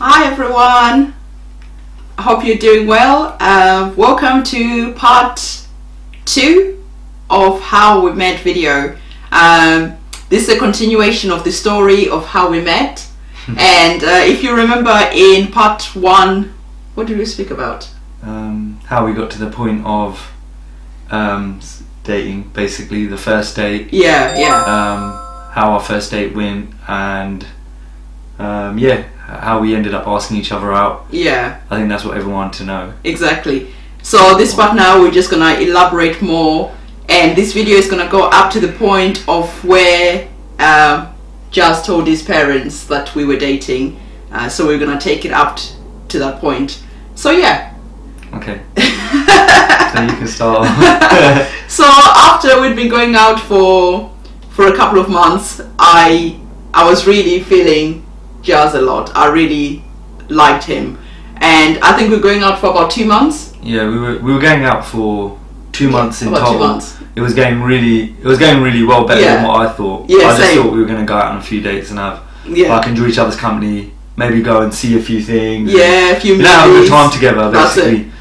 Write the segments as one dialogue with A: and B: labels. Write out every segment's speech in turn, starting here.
A: Hi everyone, I hope you're doing well. Welcome to part 2 of how we met video. This is a continuation of the story of how we met. And if you remember in part 1, what did we speak about?
B: How we got to the point of dating, basically the first date. How our first date went, and how we ended up asking each other out. I think that's what everyone wanted to know. Exactly.
A: So this part now we're just gonna elaborate more, and this video is gonna go up to the point of where Jazz told his parents that we were dating. So we're gonna take it up to that point. So yeah.
B: Okay. So you can start.
A: So after we'd been going out for a couple of months, I was really feeling Jazz a lot. I really liked him, and I think we were going out for about 2 months.
B: Yeah, we were going out for 2 months in total.
A: 2 months.
B: It was going really well, better than what I thought. I just thought we were going to go out on a few dates and have like enjoy each other's company, maybe go and see a few things.
A: A few movies.
B: Have a good time together, basically.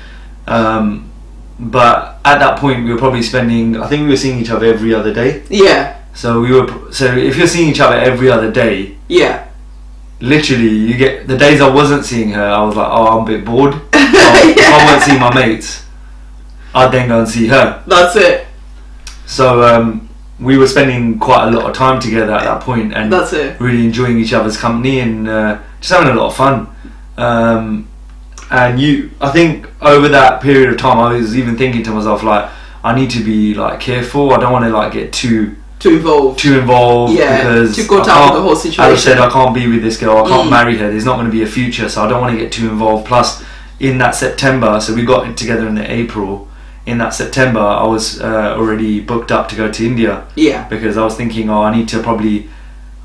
B: But at that point, we were probably spending. I think we were seeing each other every other day. So if you're seeing each other every other day, literally you get the days I wasn't seeing her, I was like, oh, I'm a bit bored. If I won't see my mates, I'd then go and see her.
A: That's it.
B: So we were spending quite a lot of time together at that point, and really enjoying each other's company, and just having a lot of fun. And I think over that period of time, I was even thinking to myself, like, I need to be like careful. I don't want to like get too involved, because
A: too caught up with the whole situation.
B: As I said, I can't be with this girl, I can't marry her, there's not going to be a future, so I don't want to get too involved. Plus in that September, so we got together in April, in that September I was already booked up to go to India, because I was thinking, I need to probably,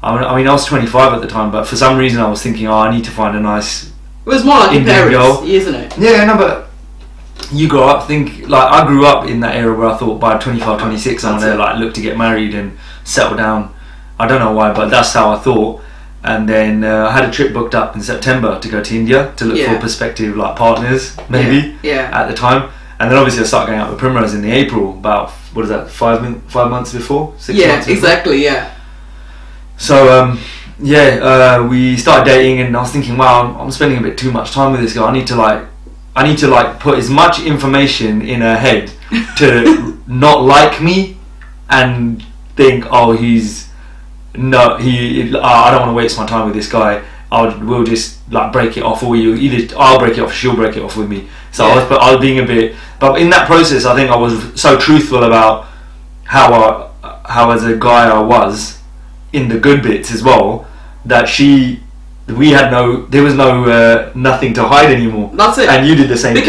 B: I mean I was 25 at the time, but for some reason I was thinking, I need to find a nice,
A: it was more like your parents, isn't it?
B: Yeah, no, but you grow up, I grew up in that era where I thought by 25, 26 I want to like look to get married and settle down. I don't know why, but that's how I thought. And then I had a trip booked up in September to go to India to look for prospective like partners, maybe at the time. And then obviously I started going out with Primrose in April, about, what is that, 5 months before? 6 months before?
A: Exactly,
B: So we started dating, and I was thinking, wow, I'm spending a bit too much time with this girl. I need to put as much information in her head to not like me and think, oh, I don't want to waste my time with this guy. We'll just like break it off, or either I'll break it off, she'll break it off with me. So I was being a bit, but in that process, I think I was so truthful about how as a guy I was in the good bits as well, that there was nothing to hide anymore. That's it. And you did the same thing.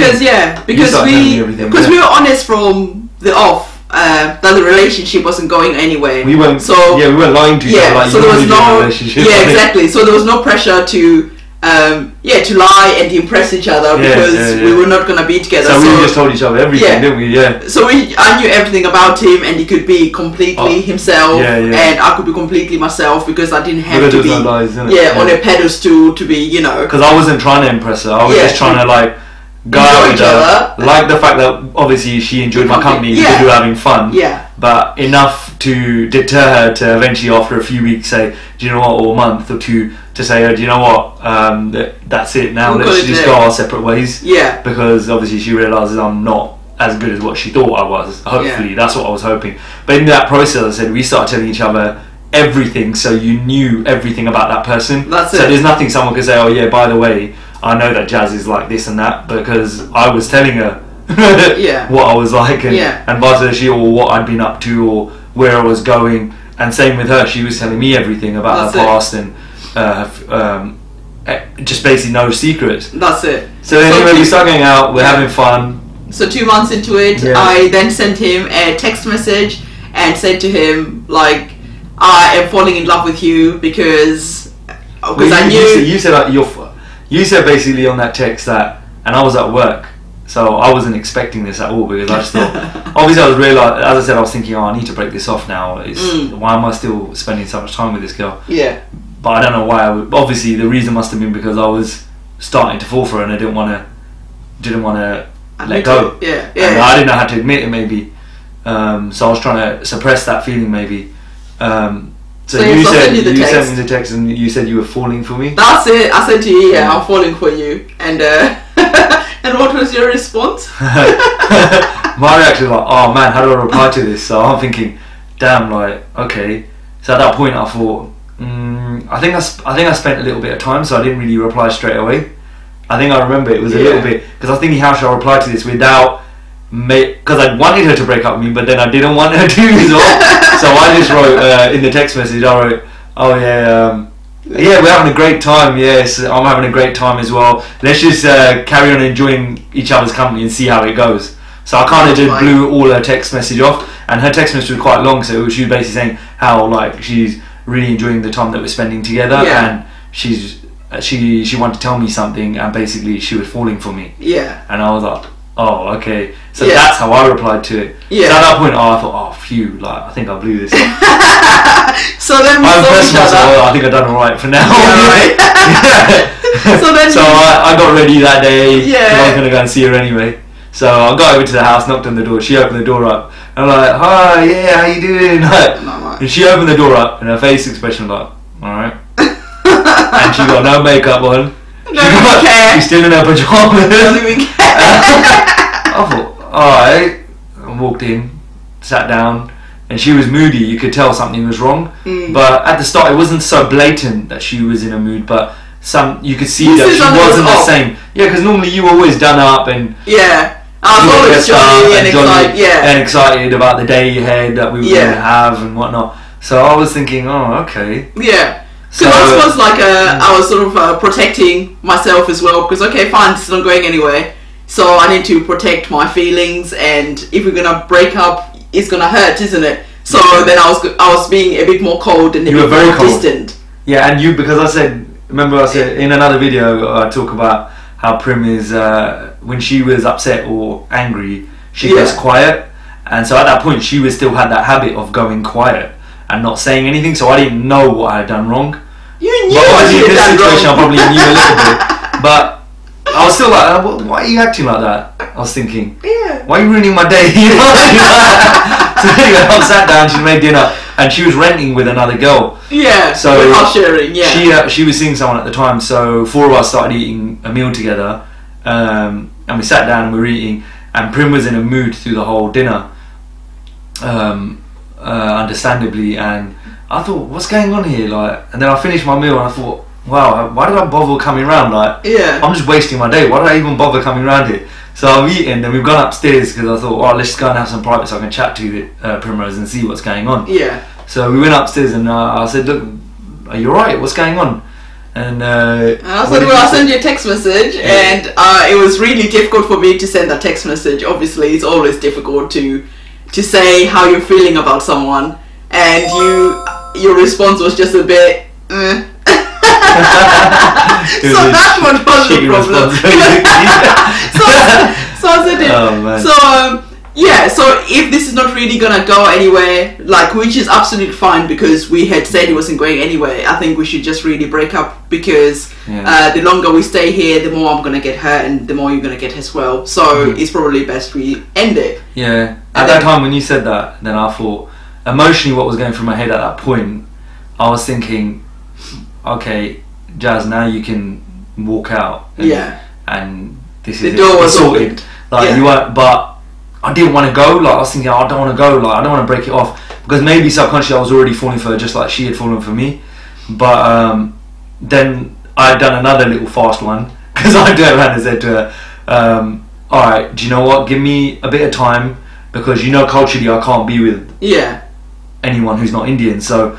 A: Because we were honest from the off, that the relationship wasn't going anywhere.
B: We weren't lying to each other. Like,
A: so there was no exactly. So there was no pressure to lie and impress each other, because we were not gonna be together.
B: So we just told each other everything, didn't we?
A: So I knew everything about him, and he could be completely himself, and I could be completely myself, because I didn't have to be on a pedestal to be,
B: Because I wasn't trying to impress her. I was just trying to like go out with her, like the fact that obviously she enjoyed my company, we were having fun, but enough to deter her to eventually, after a few weeks, say, do you know what, or a month or two, to say, do you know what, that's it now, let's just go our separate ways, because obviously she realises I'm not as good as what she thought I was. Hopefully that's what I was hoping. But in that process, I said, we started telling each other everything, so you knew everything about that person. So there's nothing someone could say, oh yeah, by the way, I know that Jazz is like this and that, because I was telling her what I was like, and vice versa, or what I'd been up to, or where I was going. And same with her, she was telling me everything about her past, and just basically no secrets.
A: That's it.
B: So anyway, we start going out, we're having fun.
A: So 2 months into it, I then sent him a text message and said to him, like, I am falling in love with you, because I knew
B: you said basically on that text that, and I was at work, so I wasn't expecting this at all, because I just thought, obviously as I said, I was thinking, I need to break this off now. Why am I still spending so much time with this girl? But I don't know why. Obviously the reason must have been because I was starting to fall for her, and I didn't want to let go.
A: Yeah.
B: And I didn't know how to admit it, maybe. So I was trying to suppress that feeling, maybe. So you sent me the text, and you said you were falling for me.
A: That's it. I said to you, yeah, I'm falling for you. And and what was your response?
B: My reaction was like, oh man, how do I reply to this? So I'm thinking, damn, like, okay. So at that point, I thought, I think I spent a little bit of time, so I didn't really reply straight away. I think I remember it was a little bit, because I was thinking, how should I reply to this without, because I wanted her to break up with me, but then I didn't want her to as well. So I just wrote in the text message, I wrote, oh yeah, yeah, we're having a great time. Yes, I'm having a great time as well. Let's just carry on enjoying each other's company and see how it goes. So I kind of just blew all her text message off, and her text message was quite long, so she was basically saying how like she's really enjoying the time that we're spending together, and she wanted to tell me something, and basically she was falling for me. Yeah. And I was like, oh, okay. So that's how I replied to it. Yeah. So at that point, I thought, oh, phew, like I think I blew this.
A: So then we saw each other.
B: I think I've done alright for now.
A: Yeah, right.
B: So I got ready that day. Yeah. I was gonna go and see her anyway. So I got over to the house, knocked on the door. She opened the door up. I'm like, hi, yeah, how you doing? And she opened the door up, and her face expression was like, alright. And she got no makeup on. She's still in her pajamas.
A: Doesn't even care.
B: I thought, alright. I walked in, sat down, and she was moody. You could tell something was wrong. But at the start, it wasn't so blatant that she was in a mood, but you could see that she wasn't the same. Yeah, because normally you were always done up and
A: I was always jolly and
B: excited about the day ahead that we were going to have and whatnot. So I was thinking, oh, okay.
A: Yeah. So I was like, I was sort of protecting myself as well, because okay, fine, this is not going anywhere. So I need to protect my feelings, and if we're gonna break up, it's gonna hurt, isn't it? So then I was being a bit more cold and a bit more distant.
B: Yeah, and because I said, remember I said in another video, I talk about how Prim is, when she was upset or angry, she goes quiet. And so at that point, she still had that habit of going quiet and not saying anything, so I didn't know what I had done wrong.
A: You knew what you had done wrong.
B: I probably knew a little bit, but I was still like, why are you acting like that? I was thinking, why are you ruining my day? So anyway, I sat down, she made dinner, and she was renting with another girl. Yeah,
A: so we're all sharing,
B: she was seeing someone at the time, so 4 of us started eating a meal together, and we sat down and we were eating, and Prim was in a mood through the whole dinner, understandably, and I thought, what's going on here? Like, and then I finished my meal and I thought, wow, why did I bother coming round? Like, I'm just wasting my day. Why did I even bother coming round here? So I'm eating, and we've gone upstairs because I thought, well, let's go and have some private so I can chat to Primrose and see what's going on. Yeah. So we went upstairs, and I said, look, are you alright? What's going on? And I
A: said, well, I'll send you a text message, and it was really difficult for me to send that text message. Obviously, it's always difficult to say how you're feeling about someone, and your response was just a bit. So that one was the problem. So I said it. So if this is not really gonna go anywhere, like, which is absolutely fine, because we had said it wasn't going anywhere, I think we should just really break up, because the longer we stay here, the more I'm gonna get hurt and the more you're gonna get as well. So it's probably best we end it.
B: Yeah. At that time when you said that, then I thought, emotionally what was going through my head at that point, I was thinking, okay, Jazz, now you can walk out. And this is
A: the door was sorted.
B: Like you weren't, but I didn't want to go. Like I was thinking, I don't want to go. Like I don't want to break it off, because maybe subconsciously I was already falling for her, just like she had fallen for me. But then I had done another little fast one, because I turned around and said to her, all right, do you know what? Give me a bit of time, because culturally I can't be with anyone who's not Indian. So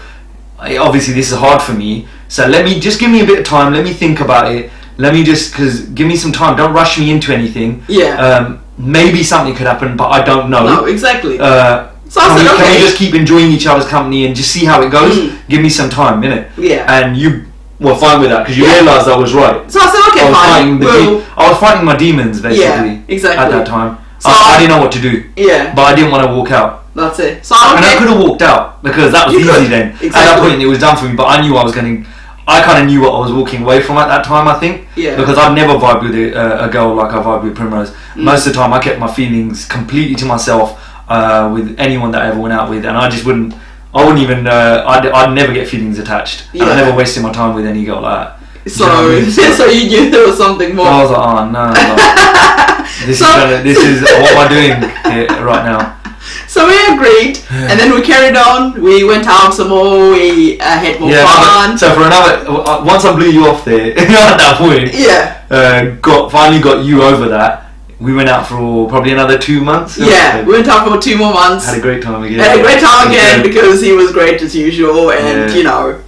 B: obviously this is hard for me. So give me a bit of time. Let me think about it. Give me some time. Don't rush me into anything. Maybe something could happen, but I don't know.
A: No, exactly.
B: So can we just keep enjoying each other's company and just see how it goes? Give me some time, innit? Yeah. And you were fine with that, because you realised I was right.
A: So I said, okay, fine.
B: I was fighting my demons, basically. Exactly. At that time. So I didn't know what to do. Yeah. But I didn't want to walk out.
A: That's it. So
B: I could have walked out, because that was easy then. Exactly. At that point it was done for me, but I knew I I kind of knew what I was walking away from at that time, I think.
A: Yeah.
B: Because I'd never vibed with a girl like I vibed with Primrose. Most of the time I kept my feelings completely to myself with anyone that I ever went out with, and I wouldn't even, I'd never get feelings attached. And I never wasted my time with any girl like that.
A: So, so you knew there was something more.
B: I was like, oh no, this is what am I doing here right now?
A: So we agreed, and then we carried on. We went out some more. We had more fun.
B: So for another, once I blew you off there at that point, finally got you over that. We went out for probably another 2 months.
A: Yeah, we went out for 2 more months.
B: Had a great time again.
A: Had a great time again because he was great as usual, and you know.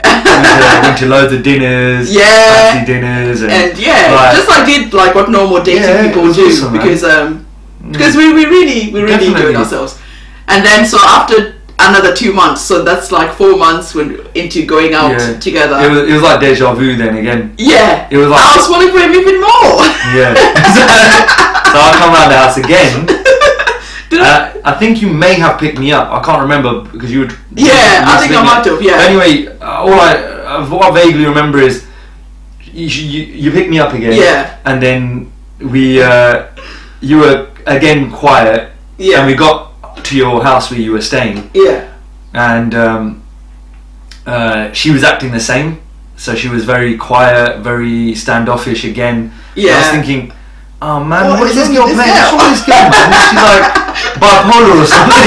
B: went to loads of dinners.
A: Yeah.
B: Fancy dinners.
A: And just like did like what normal dating people do, awesome, because we really enjoyed ourselves. And then so after another 2 months, so that's like 4 months into going out together.
B: It was like deja vu then again.
A: Yeah.
B: It was like
A: I was falling for him even more.
B: Yeah. So I come around the house again. I think you may have picked me up. I can't remember because you would.
A: Yeah, I think I might have. Yeah.
B: Anyway, what I vaguely remember is you picked me up again.
A: Yeah.
B: And then you were again quiet.
A: Yeah.
B: And we got to your house where you were staying.
A: Yeah.
B: And she was acting the same. So she was very quiet, very standoffish again.
A: Yeah.
B: I was thinking, oh man, what is this girl playing? What's wrong with this girl, man? She's like bipolar or something.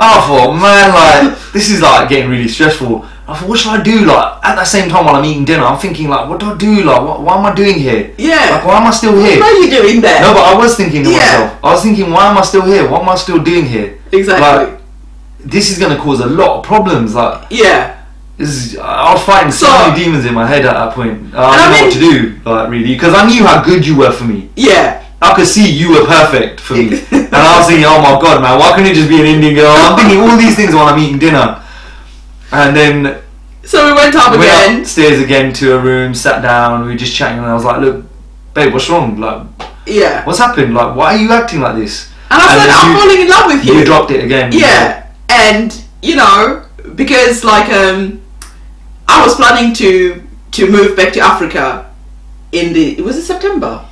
B: I thought, man, like this is like getting really stressful. I thought, what should I do? Like at that same time while I'm eating dinner, I'm thinking like, what do I do? Like, what am I doing here?
A: Yeah.
B: Like, why am I still here?
A: What are you doing there?
B: No, but I was thinking to myself. I was thinking, why am I still here? What am I still doing here?
A: Exactly.
B: Like, this is gonna cause a lot of problems. Like,
A: yeah.
B: I was fighting so many demons in my head at that point. I didn't know what to do, like really, because I knew how good you were for me.
A: Yeah.
B: I could see you were perfect for me, and I was thinking, oh my god, man, why couldn't it just be an Indian girl? I'm thinking all these things while I'm eating dinner, and then
A: so we went
B: upstairs again to a room, sat down, we were just chatting, and I was like, look, babe, what's wrong? Like, what's happened? Like, why are you acting like this?
A: And I said, I'm falling in love with you.
B: You dropped it again.
A: Yeah, and you know, because like I was planning to move back to Africa was it September?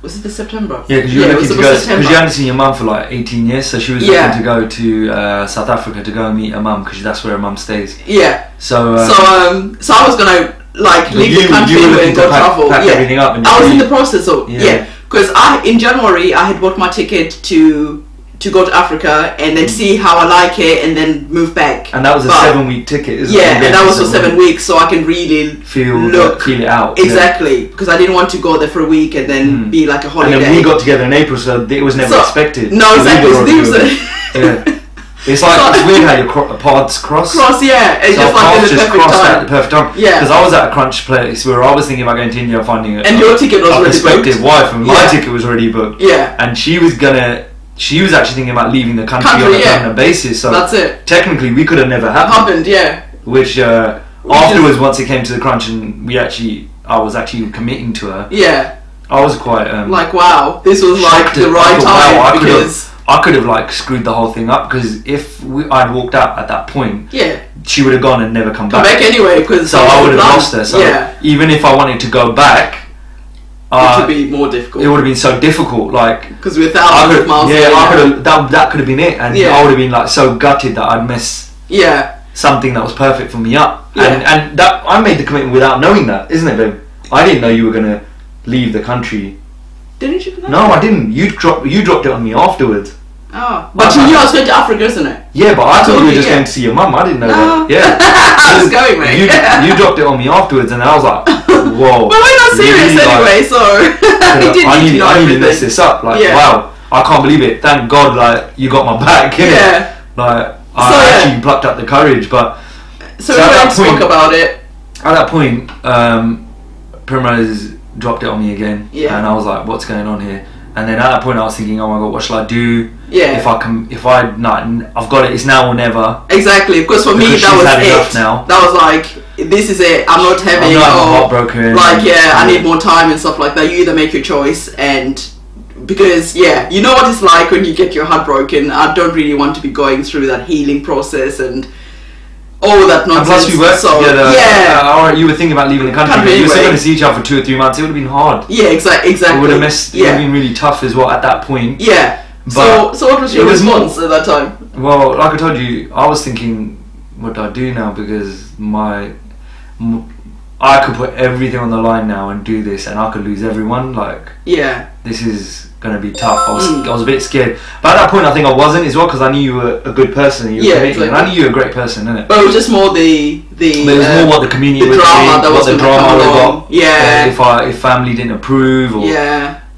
A: Was it the September?
B: Yeah, because you were looking to go, because you hadn't seen your mum for like 18 years, so she was looking to go to South Africa to go and meet her mum, because that's where her mum stays.
A: Yeah.
B: So
A: I was gonna like leave the country and go travel.
B: Pack everything up. And
A: I was in the process of because in January I had bought my ticket to go to Africa and then see how I like it and then move back.
B: And that was a 7-week ticket, isn't it?
A: Yeah, and that was for 7 weeks, so I can really
B: feel it out.
A: Exactly, because I didn't want to go there for a week and then be like a holiday.
B: And then we got together in April, so it was never expected.
A: No, exactly.
B: It's like it's weird how your paths cross.
A: Yeah, and so just like in the perfect time.
B: At the perfect time.
A: Yeah,
B: because I was at a crunch place where I was thinking about going to India and finding it.
A: And your ticket was already booked.
B: Prospective wife, and my ticket was already booked.
A: Yeah,
B: and she was actually thinking about leaving the country on a permanent basis. So
A: that's it.
B: Technically, we could have never happened. Which afterwards, once it came to the crunch, and I was actually committing to her.
A: Yeah.
B: I was quite
A: like, wow, this was like the right time, because
B: I could have like screwed the whole thing up, because if I'd walked out at that point, she would have gone and never come back
A: anyway, because
B: so I would have lost her. So even if I wanted to go back,
A: it would be more difficult.
B: It would have been so difficult, like
A: because we're thousands of miles.
B: Yeah, I could have. That could have been it, and I would have been like so gutted that I'd mess something that was perfect for me up. And that I made the commitment without knowing that, isn't it, babe? I didn't know you were gonna leave the country.
A: Didn't you?
B: No, I didn't. You dropped it on me afterwards.
A: Oh, but you knew I was going to Africa, isn't it?
B: Yeah, but I thought you were just going to see your mum. I didn't know that. Yeah,
A: I was going, mate.
B: You dropped it on me afterwards, and I was like, "Whoa."
A: Well, we're not serious anyway, so
B: I need to mess this up. Like, wow, I can't believe it. Thank God, like you got my back. Innit? Like I actually plucked up the courage, but
A: so we went to talk about it.
B: At that point, Primrose dropped it on me again, and I was like, "What's going on here?" And then at that point, I was thinking, "Oh my God, what shall I do? I've got it. It's now or never."
A: Exactly, because for me that was it.
B: Now.
A: That was like, this is it. I'm not having.
B: I'm heartbroken.
A: Like I need more time and stuff like that. You either make your choice, and because you know what it's like when you get your heart broken. I don't really want to be going through that healing process, and all that nonsense.
B: And plus, we worked together.
A: Yeah.
B: Alright, you were thinking about leaving the country. But you were still going to see each other for 2 or 3 months. It would have been hard.
A: Yeah, exactly.
B: It would have messed. It would have been really tough as well at that point.
A: Yeah.
B: But
A: so what was your response at that time?
B: Well, like I told you, I was thinking, what do I do now? Because I could put everything on the line now and do this, and I could lose everyone. Like, this is gonna be tough. I was a bit scared, but at that point, I think I wasn't as well, because I knew you were a good person. And you were committed, and I knew you were a great person, innit?
A: But it was just more the. But it was more
B: what the community
A: would
B: think,
A: what the drama we got.
B: Yeah. If family didn't approve, or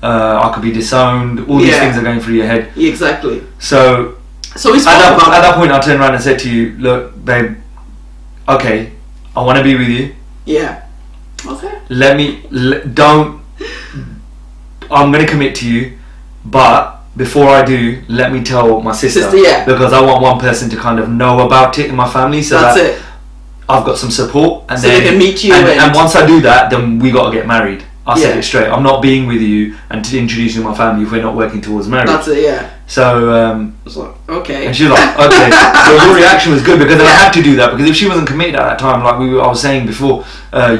B: I could be disowned. All these things are going through your head.
A: Exactly.
B: So
A: we spoke about
B: at that point, I turned around and said to you, "Look, babe. Okay, I want to be with you.
A: Yeah. Okay.
B: I'm going to commit to you, but before I do, let me tell my sister, because I want one person to kind of know about it in my family, so
A: that's it.
B: I've got some support, and
A: so
B: then
A: they can meet you.
B: And once I do that, then we got to get married. I said it straight. I'm not being with you and to introduce you to my family if we're not working towards marriage.
A: That's it. Yeah.
B: So
A: it's like, okay.
B: And she was like, okay. So your reaction was good, because then I had to do that, because if she wasn't committed at that time, like I was saying before,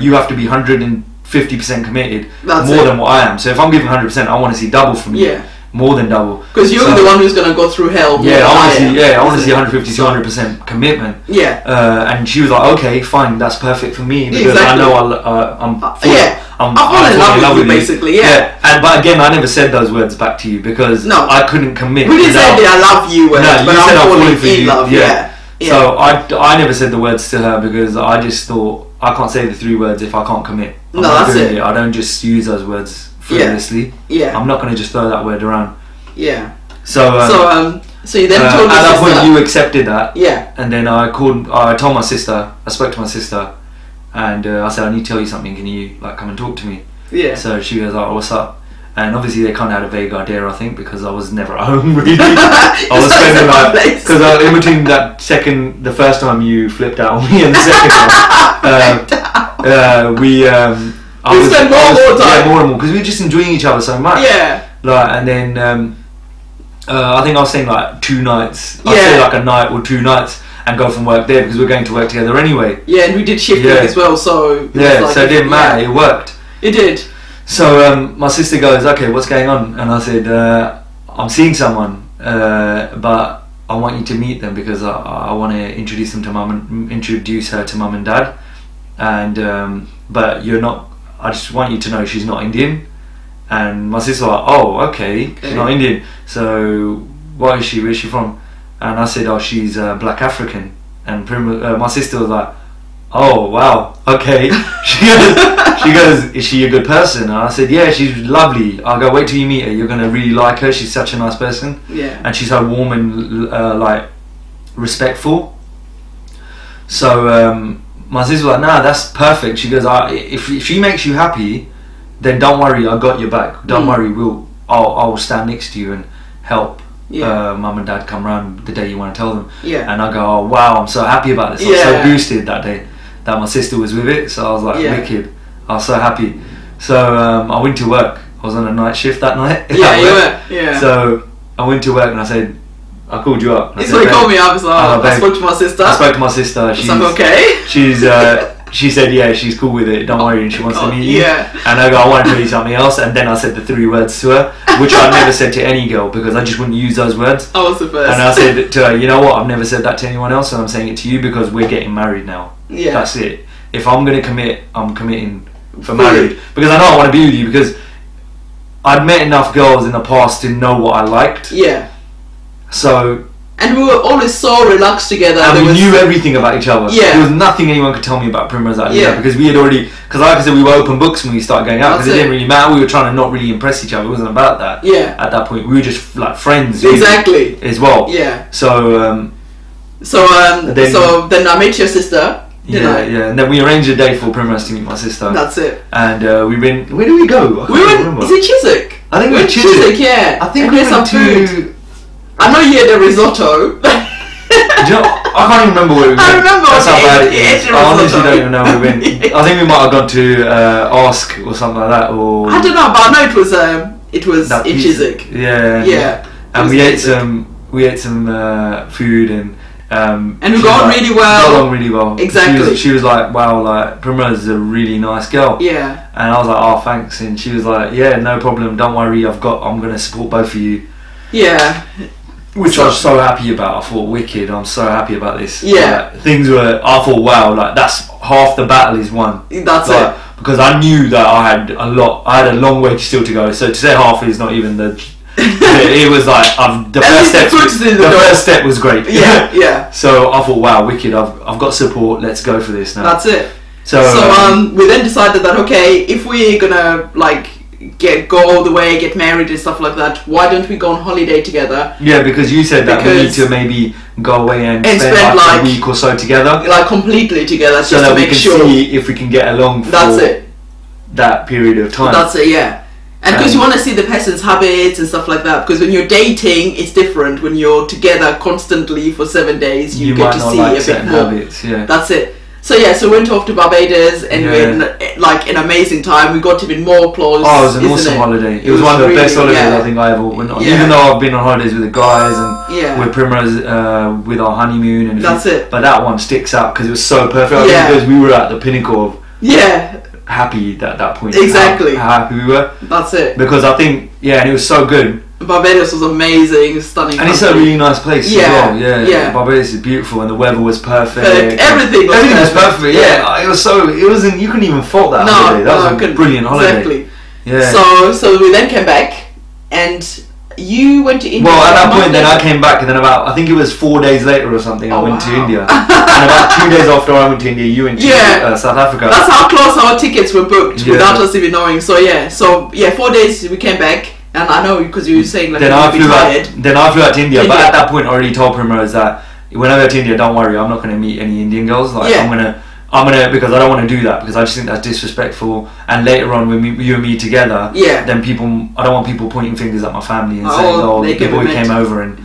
B: you have to be 150% committed, more than what I am. So if I'm giving 100%, I want to see double from you. Yeah. More than double.
A: Because you're the one who's gonna go through hell.
B: I want to see 150 to 100% commitment.
A: Yeah.
B: And she was like, okay, fine, that's perfect for me, because I know I'm
A: falling in love with you, basically. Yeah.
B: But again, I never said those words back to you, because I couldn't commit.
A: We didn't say I love you.
B: No, you said I'm falling for you.
A: Love. Yeah.
B: So I never said the words to her, because I just thought, I can't say the 3 words if I can't commit.
A: No, that's it.
B: I don't just use those words frivolously.
A: Yeah.
B: I'm not going to just throw that word around.
A: Yeah.
B: So
A: you then told
B: at that point you accepted that.
A: Yeah.
B: And then I told my sister. I spoke to my sister, and I said, I need to tell you something. Can you come and talk to me?
A: Yeah.
B: So she goes, oh, what's up? And obviously they kind of had a vague idea, I think, because I was never at home really. I was spending because in between the first time you flipped out on me, and the second time, we spent more time. Yeah, more and more, because we were just enjoying each other so much.
A: Yeah.
B: And then I think I was saying 2 nights. I'd say a night or 2 nights, and go from work there, because we're going to work together anyway.
A: Yeah, and we did shift work as well, so
B: so it didn't matter. It worked.
A: It did.
B: So my sister goes, okay, what's going on? And I said, I'm seeing someone, but I want you to meet them, because I want to introduce her to mum and dad, and but you're not. I just want you to know she's not Indian. And my sister was like, oh, okay, she's not Indian. So what is she? Where's she from? And I said, oh, she's Black African. And my sister was like, oh, wow, okay. She goes, is she a good person? And I said, yeah, she's lovely. I'll go, wait till you meet her. You're going to really like her. She's such a nice person.
A: Yeah.
B: And she's so warm and respectful. So my sister was like, nah, that's perfect. She goes, if she makes you happy, then don't worry, I got your back. Don't worry, I will stand next to you and help mum and dad come around the day you want to tell them.
A: Yeah.
B: And I go, oh wow, I'm so happy about this. I was so boosted that day that my sister was with it. So I was like, wicked. I was so happy. So I went to work. I was on a night shift that night.
A: Yeah, you were. Yeah.
B: So I went to work and I said, I called you up.
A: So he called me up. I spoke to my sister.
B: I spoke to my sister. She's
A: okay.
B: She said, yeah, she's cool with it, don't worry, and she wants to meet you.
A: Yeah.
B: And I go, I want to tell you something else. And then I said the 3 words to her, which I never said to any girl, because I just wouldn't use those words.
A: I was the first.
B: And I said to her, you know what, I've never said that to anyone else, and I'm saying it to you because we're getting married now.
A: Yeah.
B: That's it. If I'm going to commit, I'm committing for marriage. Because I know I want to be with you, because I'd met enough girls in the past to know what I liked.
A: Yeah.
B: So...
A: And we were always so relaxed together.
B: And we knew everything about each other.
A: Yeah.
B: There was nothing anyone could tell me about Primrose Idea, because we had already... Because like I said, we were open books when we started going out, because it didn't really matter. We were trying to not really impress each other. It wasn't about that.
A: Yeah.
B: At that point, we were just friends.
A: Exactly.
B: Really, as well.
A: Yeah.
B: So...
A: then I met your sister.
B: Yeah. And then we arranged a day for Primrose to meet my sister.
A: That's it.
B: And we went... Where did we go?
A: We went... Is it Chiswick?
B: I think we went Chiswick.
A: Yeah.
B: I think we went
A: some food. I know you had a risotto.
B: You know, I can't even remember where we went.
A: I remember.
B: That's how bad it is. I honestly
A: risotto.
B: don't even know where we went. I think we might have gone to Ask or something like that. Or
A: I don't know, but I know it was in Chiswick.
B: Yeah.
A: Yeah.
B: And we ate some food, and
A: and we got on really well.
B: Got on really well.
A: Exactly.
B: She was like, wow, like Primrose is a really nice girl.
A: Yeah.
B: And I was like, oh, thanks. And she was like, yeah, no problem. Don't worry. I'm gonna support both of you.
A: Yeah.
B: Which I was so happy about. I thought, wicked. I'm so happy about this.
A: Yeah.
B: Like, I thought, wow, like that's half the battle is won.
A: That's
B: like, it. Because I knew that I had a long way still to go. So to say half is not even the. It was like the first step was great.
A: Yeah, yeah.
B: So I thought, wow, wicked. I've got support. Let's go for this now.
A: That's it.
B: So
A: we then decided that okay, if we're gonna like go all the way, get married and stuff like that, why don't we go on holiday together?
B: Yeah, because you said that we need to maybe go away and spend like a week or so together,
A: like completely together,
B: so
A: just
B: that
A: to
B: we
A: make
B: can
A: sure
B: see if we can get along.
A: That's it.
B: That period of time.
A: That's it. Yeah. And because you want to see the person's habits and stuff like that. Because when you're dating, it's different. When you're together constantly for 7 days, you get to see a bit more.
B: Habits, yeah.
A: That's it. So yeah, so we went off to Barbados and we had like an amazing time. We got even more close.
B: Oh, it was an awesome holiday. It was one of the best holidays I think I ever went on. Even though I've been on holidays with the guys and with Primrose with our honeymoon and
A: that's it.
B: But that one sticks out because it was so perfect. I think because we were at the pinnacle of happy at that point.
A: Exactly.
B: How happy we were.
A: That's it.
B: Because I think and it was so good.
A: Barbados was amazing, stunning.
B: And it's a really nice place as well. Yeah. Barbados is beautiful and the weather was perfect.
A: Everything was
B: perfect. Yeah. It wasn't. You couldn't even fault that holiday. That was a brilliant holiday.
A: Exactly.
B: Yeah.
A: So we then came back and you went to India.
B: Well, at that point, then I came back, and then I think it was 4 days later or something, I went to India. And about 2 days after I went to India, you went to South Africa.
A: That's how close our tickets were booked without us even knowing. So 4 days we came back, and I know because you were saying like
B: then I flew out to India, but at that point, I already told Primrose that when I go to India, don't worry, I'm not going to meet any Indian girls. Like I'm gonna because I don't want to do that because I just think that's disrespectful. And later on, when you and me together, then I don't want people pointing fingers at my family and saying, "Oh, the boy came over and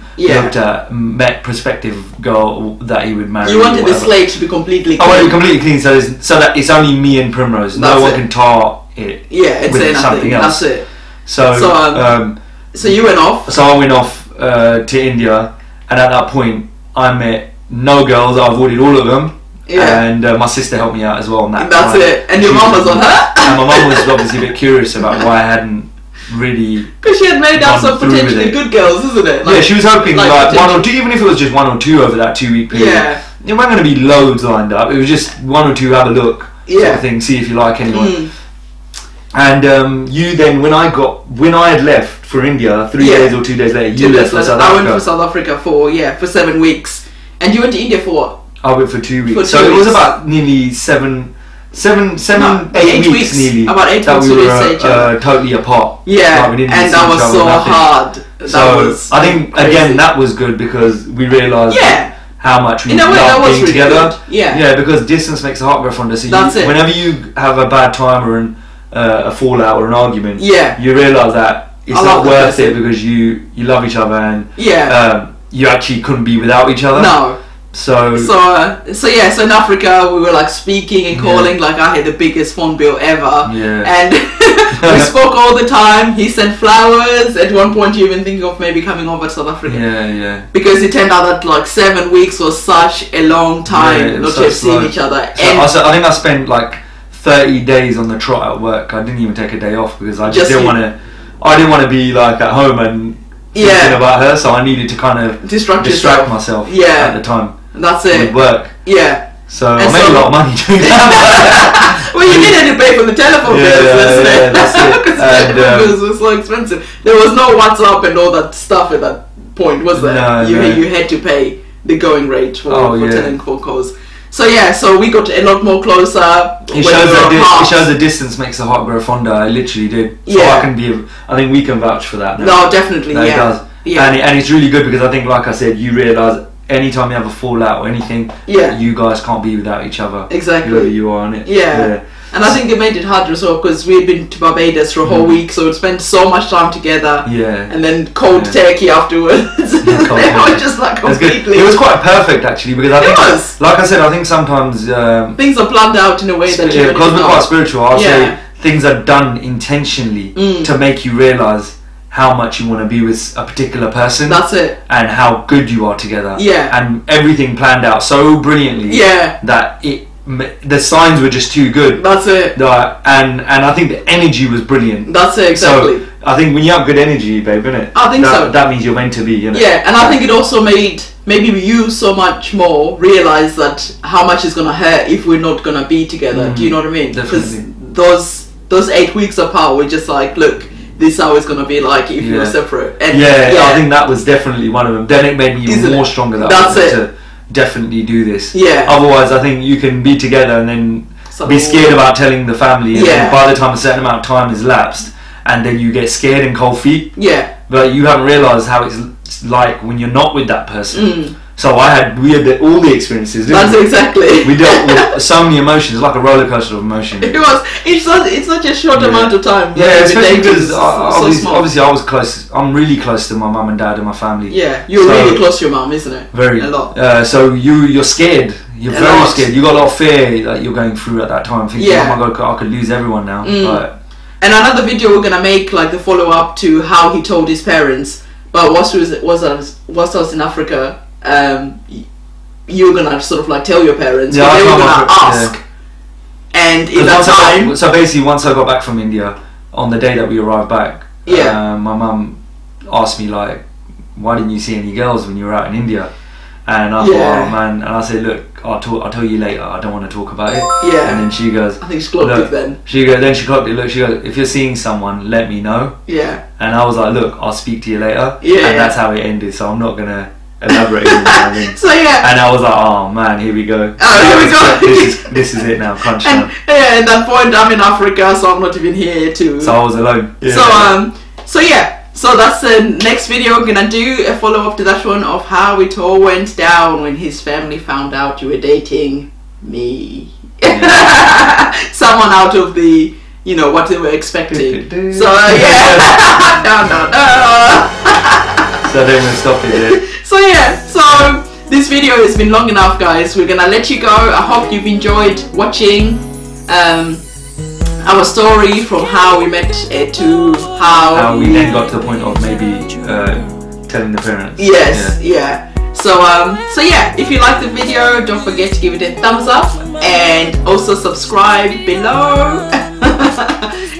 B: met prospective girl that he would marry."
A: You wanted the slate to be completely clean.
B: I wanted it completely clean, so that it's only me and Primrose. No one can tar it.
A: With something else. That's it.
B: So
A: you went off.
B: So I went off to India, and at that point, I met no girls. I avoided all of them. And my sister helped me out as well on that.
A: That's it. And your mum was on her?
B: And my mum was obviously a bit curious about why I hadn't really.
A: Because she had made out some potentially good girls, isn't it?
B: Like, she was hoping like 1 or 2, even if it was just 1 or 2 over that 2-week period. It wasn't going to be loads lined up. It was just 1 or 2, have a look, sort of thing, see if you like anyone. And you then, when I had left for India 3 days or 2 days later, you left for South Africa.
A: I went for South Africa for 7 weeks. And you went to India for what?
B: I went for 2 weeks. So it was about nearly 8 weeks nearly.
A: About 8
B: that
A: weeks
B: we were totally apart.
A: Yeah, like and that was so hard.
B: I think again that was good because we realised how much we love being together.
A: Good.
B: Yeah, because distance makes the heart grow fonder. So whenever you have a bad time or a fallout or an argument, you realise that it's not worth it because you love each other and you actually couldn't be without each other.
A: No. So in Africa we were like speaking and calling like I had the biggest phone bill ever. And we spoke all the time. He sent flowers. At one point you even think of maybe coming over to South Africa. Because it turned out that like 7 weeks was such a long time not to have seen each other.
B: So I think I spent like 30 days on the trot at work. I didn't even take a day off because I just didn't want to. I didn't want to be like at home and thinking about her, so I needed to kind of distract myself at the time.
A: That's it.
B: With work. So I made a lot of money doing that.
A: Well, you needed to pay for the telephone bills,
B: that's it.
A: Because telephone bills were so expensive. There was no WhatsApp and all that stuff at that point, was there? No, you had to pay the going rate for telling phone calls. So we got a lot more closer.
B: It shows the distance makes the heart grow fonder. I literally did. So I think we can vouch for that now.
A: No, definitely.
B: It does. And it's really good because I think, like I said, you realise anytime you have a fallout or anything, you guys can't be without each other.
A: Exactly.
B: Whoever you are on it.
A: And I think it made it harder as well because we had been to Barbados for a whole week, so we'd spent so much time together. And then cold turkey afterwards. It was just like completely.
B: It was quite perfect actually because I think, like I said, I think sometimes
A: things are planned out in a way that
B: because we're quite spiritual. I'll say things are done intentionally to make you realise how much you want to be with a particular person.
A: That's it.
B: And how good you are together.
A: Yeah.
B: And everything planned out so brilliantly.
A: Yeah.
B: That the signs were just too good.
A: That's it.
B: And I think the energy was brilliant.
A: That's it, exactly.
B: So I think when you have good energy, babe, innit?
A: I think so.
B: That means you're meant to be, you know?
A: Yeah, and I think it also made maybe you so much more realize that how much it's gonna hurt if we're not gonna be together. Do you know what I mean? Because those 8 weeks apart, we're just like, look, this is how it's gonna be like if you're separate. And
B: I think that was definitely one of them. Then it made me even more stronger that I wanted to definitely do this.
A: Yeah.
B: Otherwise, I think you can be together and then be scared about telling the family. And then by the time a certain amount of time has lapsed, and then you get scared and cold feet. Yeah. But you haven't realised how it's like when you're not with that person. So we had all the experiences.
A: That's exactly.
B: We dealt with so many emotions, like a roller coaster of emotion.
A: It was. It's such a short amount of time.
B: Yeah, especially because obviously I was close. I'm really close to my mum and dad and my family.
A: Yeah, you're really close to your mum, isn't it?
B: Very.
A: A lot.
B: So you're scared. You're very scared. You got a lot of fear that you're going through at that time, thinking, oh my god, I could lose everyone now.
A: And another video we're gonna make, like the follow up to how he told his parents. But whilst I was in Africa, you were gonna sort of like tell your parents, but they were gonna ask. And in that time,
B: so basically, once I got back from India, on the day that we arrived back, my mum asked me like, "Why didn't you see any girls when you were out in India?" And I thought, oh man, and I said, look, I'll tell you later. I don't want to talk about it. Yeah. And then she goes,
A: I think she clocked it then.
B: Then she clocked it. Look, she goes, if you're seeing someone, let me know. Yeah. And I was like, look, I'll speak to you later. Yeah. And that's how it ended. So I'm not gonna elaborate on that. So yeah. And I was like, oh man, here we go. Oh, here we go. This is it now. Crunch time.
A: Yeah. At that point, I'm in Africa, so I'm not even here too.
B: So I was alone.
A: Yeah. So yeah. So that's the next video. We're gonna do a follow-up to that one of how it all went down when his family found out you were dating me. Yeah. Someone out of the, what they were expecting. So yeah. No.
B: So then we'll stop it there.
A: So yeah, so this video has been long enough, guys. We're gonna let you go. I hope you've enjoyed watching our story from how we met to how
B: we then got to the point of maybe telling the parents.
A: Yes, yeah. So yeah, if you like the video, don't forget to give it a thumbs up and also subscribe below.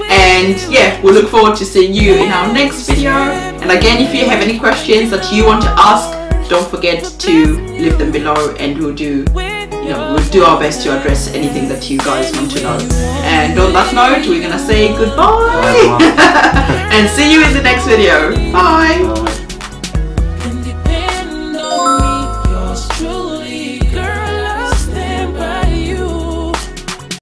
A: And yeah, we look forward to seeing you in our next video. And again, if you have any questions that you want to ask, don't forget to leave them below, and we'll do our best to address anything that you guys want to know. And on that note, we're gonna say goodbye and see you in the next video. Bye.